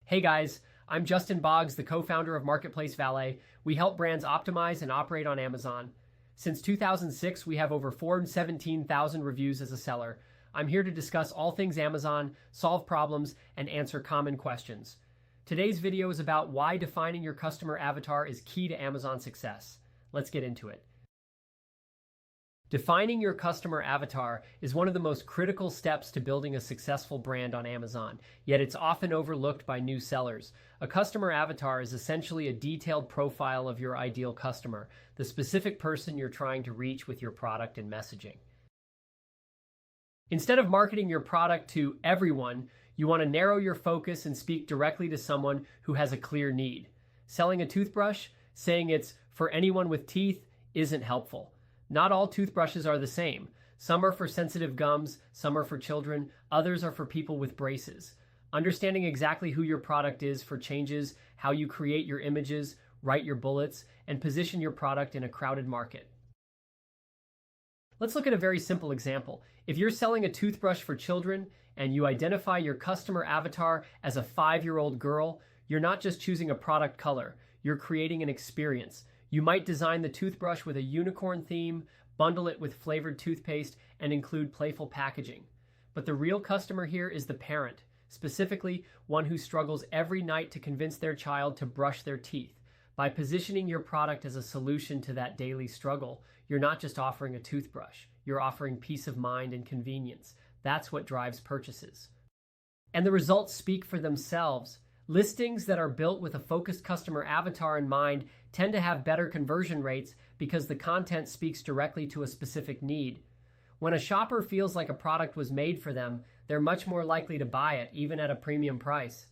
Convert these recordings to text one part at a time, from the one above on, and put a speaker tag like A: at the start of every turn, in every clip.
A: Hey guys, I'm Justin Boggs, the co-founder of Marketplace Valet. We help brands optimize and operate on Amazon. Since 2006, we have over 417,000 reviews as a seller. I'm here to discuss all things Amazon, solve problems, and answer common questions. Today's video is about why defining your customer avatar is key to Amazon success. Let's get into it. Defining your customer avatar is one of the most critical steps to building a successful brand on Amazon, yet it's often overlooked by new sellers. A customer avatar is essentially a detailed profile of your ideal customer, the specific person you're trying to reach with your product and messaging. Instead of marketing your product to everyone, you want to narrow your focus and speak directly to someone who has a clear need. Selling a toothbrush, saying it's for anyone with teeth, isn't helpful. Not all toothbrushes are the same. Some are for sensitive gums, some are for children, others are for people with braces. Understanding exactly who your product is for changes how you create your images, write your bullets, and position your product in a crowded market. Let's look at a very simple example. If you're selling a toothbrush for children and you identify your customer avatar as a 5-year-old girl, you're not just choosing a product color, you're creating an experience. You might design the toothbrush with a unicorn theme, bundle it with flavored toothpaste, and include playful packaging. But the real customer here is the parent, specifically one who struggles every night to convince their child to brush their teeth. By positioning your product as a solution to that daily struggle, you're not just offering a toothbrush, you're offering peace of mind and convenience. That's what drives purchases. And the results speak for themselves. Listings that are built with a focused customer avatar in mind tend to have better conversion rates because the content speaks directly to a specific need. When a shopper feels like a product was made for them, they're much more likely to buy it, even at a premium price.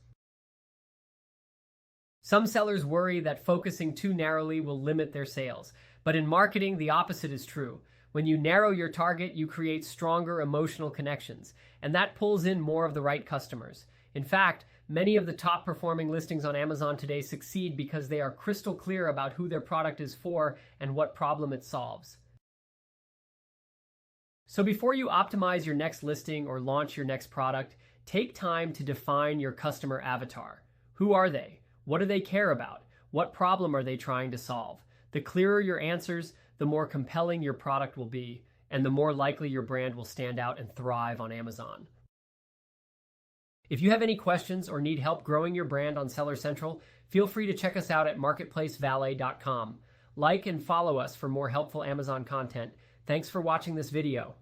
A: Some sellers worry that focusing too narrowly will limit their sales, but in marketing, the opposite is true. When you narrow your target, you create stronger emotional connections, and that pulls in more of the right customers. In fact, many of the top performing listings on Amazon today succeed because they are crystal clear about who their product is for and what problem it solves. So before you optimize your next listing or launch your next product, take time to define your customer avatar. Who are they? What do they care about? What problem are they trying to solve? The clearer your answers, the more compelling your product will be, and the more likely your brand will stand out and thrive on Amazon. If you have any questions or need help growing your brand on Seller Central, feel free to check us out at marketplacevalet.com. Like and follow us for more helpful Amazon content. Thanks for watching this video.